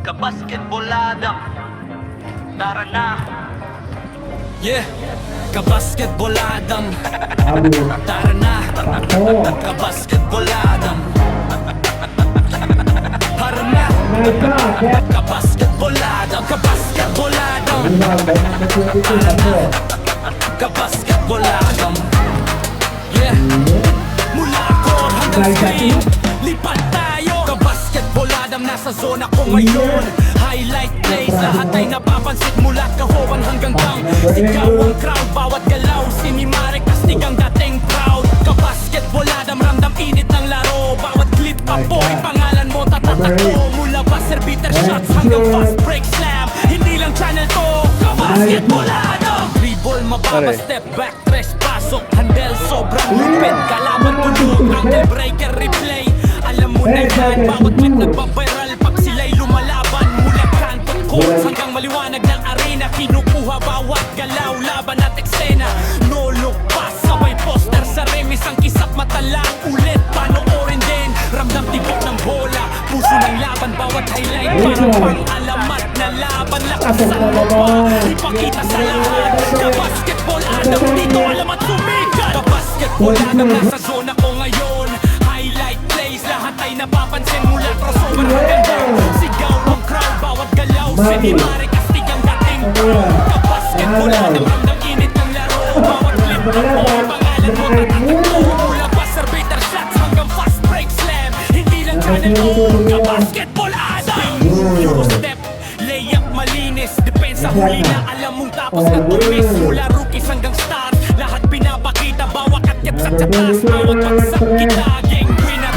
Kabasketbolada, tara na. Yeah, kabasketboladam. Tara na, kabasketboladam. Tara na, kabasketboladam. Kabasketboladam. Tara na, kabasketboladam. Yeah, mula court hanggang screen, lipat tayo. Kabasketboladam, nasa zona ko ngayon. Highlight plays, lahat ay napapansin mula kahowan hanggang down. Sigaw ang crowd, bawat galaw, sinimare kastig ang dating proud. Kabasketboladam, ramdam init ng laro. Bawat clip apoy, pangalan mo tatatako. Mula buzzer beater shots hanggang fast break slam, hindi lang channel to. Kabasketboladam. Dribble, mababa, step back, tres pasok. Handle, sobrang lupit, kalaban tulog. Ankle breaker, replay. Alam mo na yan, bawat clip nagbabiral pag sila'y lumalaban. Mula kanto courts hanggang maliwanag ng arena, kinukuha bawat galaw, laban at eksena. No look pass, sabay poster sa remis. Ang kisap matala, ulit panoorin din. Ramdam tibok ng bola, puso ng laban. Bawat highlight parang pang-alamat na laban. Lakasan mo pa, ipakita sa lahat. Kabasketboladam, dito alam at sumikat. Kabasketboladam, nasa zona ko ngayon. Highlight plays, lahat ay napapansin mula crossover hanggang down. Sigaw ang crowd, bawat galaw, sinimare kastig ang dating proud. Kabasketboladam, ramdam init ng laro. Bawat clip apoy, pangalan mo tatatagpo. Mula buzzer beater shots hanggang fast break slam, hindi lang channel O. Kabasketboladam. Euro step, layup malinis, depensa huli na alam mong tapos na tumis. Mula rookies hanggang stars, lahat pinapakita. Bawat akyat sa taas, bawat bagsak kita. Gang winner,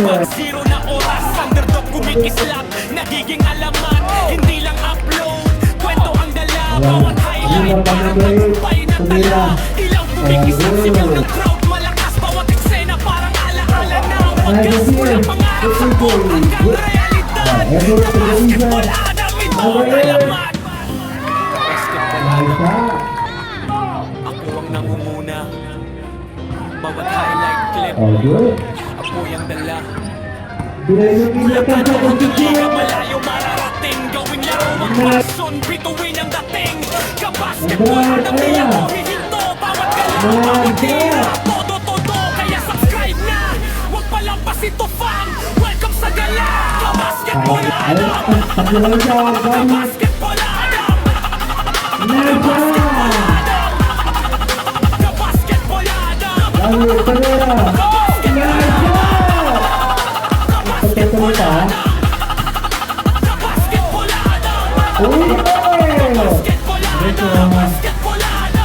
pag zero na oras, underdog kumikislap, nagiging alamat. Hindi lang upload, kwento ang dala. Bawat highlight parang tagumpay na tala. Ilang kumikislap, sigaw ng crowd, malakas. Bawat eksena parang alaala na wagas. Mula pangarap sa court hanggang realidad. Kabasketboladam, ito ang alamat. Kabasketboladam, ako ang nangunguna. Bawat highlight clip, apoy ang dala. Mula kanto hanggang liga, malayo mararating. Gawing laro ang passion, bituin ang dating. Kabasketboladam, di ako hihinto. Bawat galaw, bawat tira, todo-todo. Kaya subscribe na, huwag palampas ito fam. Welcome sa gala. Kabasketboladam. Kabasketboladam. Kabasketboladam. Kabasketboladam. Kabasketboladam. Kabasketboladam.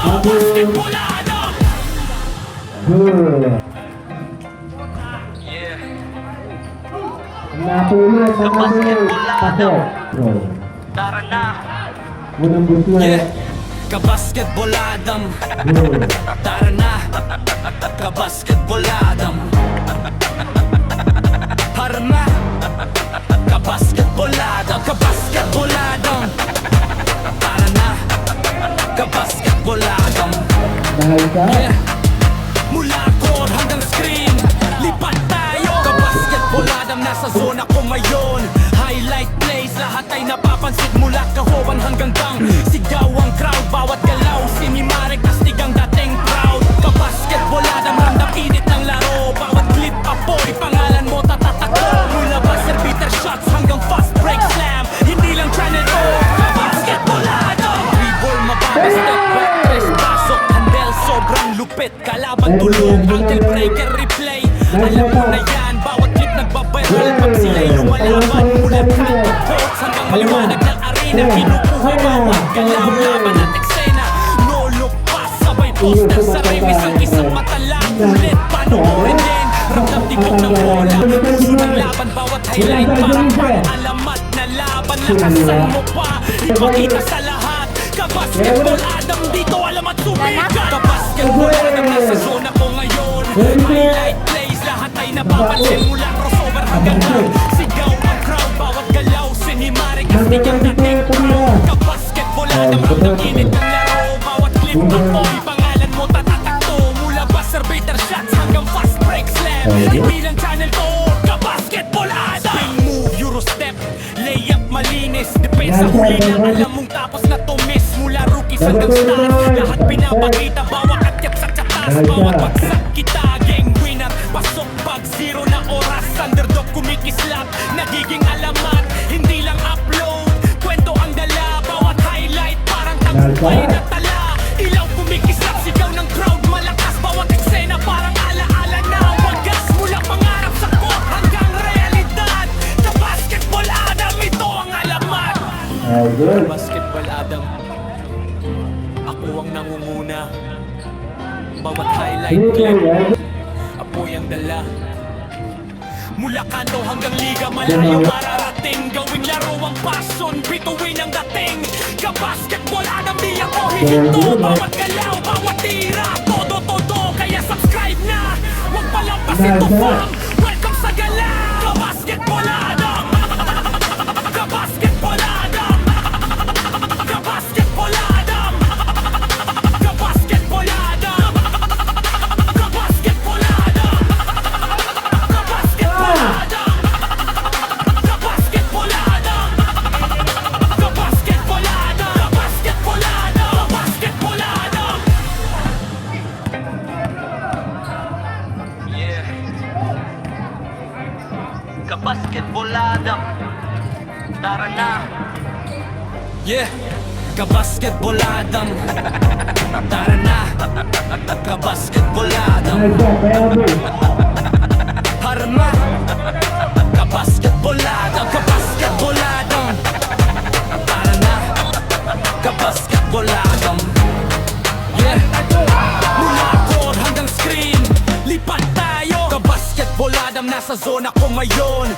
Kabasketboladam. Yeah. Kabasketboladam, tara na. Yeah. Kabasketboladam, tara na. Kabasketboladam, tara na. Kabasketboladam, kabasketboladam, tara na. Kabasketboladam. Yeah. Mula court hanggang screen, lipat tayo. Kabasketboladam, nasa zona ko ngayon. Highlight plays, lahat ay napapansin mula kahowan hanggang down. Sigaw ang crowd, bawat galaw, sinimare kastig ang dating proud. Kabasketboladam, ramdam init ng laro. Bawat clip apoy, pangalan mo tatatako. Mula buzzer beater shots hanggang fast break slam, hindi lang channel O. Kabasketboladam. Dribble, mababa, step back, tres pasok. Handle, sobrang lupit, kalaban tulog. Ankle breaker, replay. Alam mo na yan, bawat clip nagbabiral pag sila'y lumalaban. Mula kanto courts hanggang maliwanag ng arena, kinukuha bawat galaw, laban at eksena. No look pass, sabay poster sa remis. Ang isang matala, ulit panoorin din. Ramdam tibok ng bola, puso ng laban. Bawat highlight parang pang-alamat na laban. Lakasan mo pa, ipakita sa lahat. Kabasketboladam, dito alam at sumikat. Kabasketboladam, nasa zona ko ngayon. Highlight plays, lahat ay napapansin mula crossover hanggang down. Sigaw ang crowd, bawat galaw, sinimare kastig ang dating proud. Kabasketboladam, ramdam init ng laro. Bawat clip apoy, pangalan mo tatatagto. Mula buzzer beater shots hanggang fast break slam, hindi lang channel to. Kabasketboladam. Spin move, Euro step, layup mali sa huli na alam mong tapos na tumis. Mula rookies hanggang star, lahat pinapakita. Bawat akyat sa tsatas, bawat bagsak kita. Gang winner, pasok pag zero na oras. Underdog kumikislap, nagiging alamat. Hindi lang upload, kwento ang dala. Bawat highlight parang tagumpay na tala. Ilaw kumikislap, sigaw ng crowd malakas. Bawat eksena parang alaala na wagas. Mula pangarap sa court hanggang realidad. Sa Basketball Adam, ito ang alamat. Basketball Adam, ako ang nangunguna. Bawat highlight clip, apoy ang dala. Mula kanto hanggang liga, malayo mararating. Gawing laro ang passion, bituin ang dating. Ka-basketball Adam, di ako hihinto. Bawat galaw, bawat tira, todo, kaya subscribe na. Huwag palampasin to fam, welcome sa gala. Ka-basketball Adam, ka-basketball Adam, ka-basketball Adam, ka-basketball Adam, ka-basketball Adam, ka-basketball Adam, ka-basketball Adam, ka-basketball Adam, ka-basketball Adam, ka-basketball Adam. Yeah. Ka-basketball Adam. Tara na. Yeah, ka-basketball Adam. Tara na, ka-basketball Adam. Harma, ka-basketball Adam, ka-basketball Adam. Tara na, ka-basketball Adam. Yeah, mula court hanggang screen, lipat tayo. Ka-basketball Adam, nasa zona ko ngayon.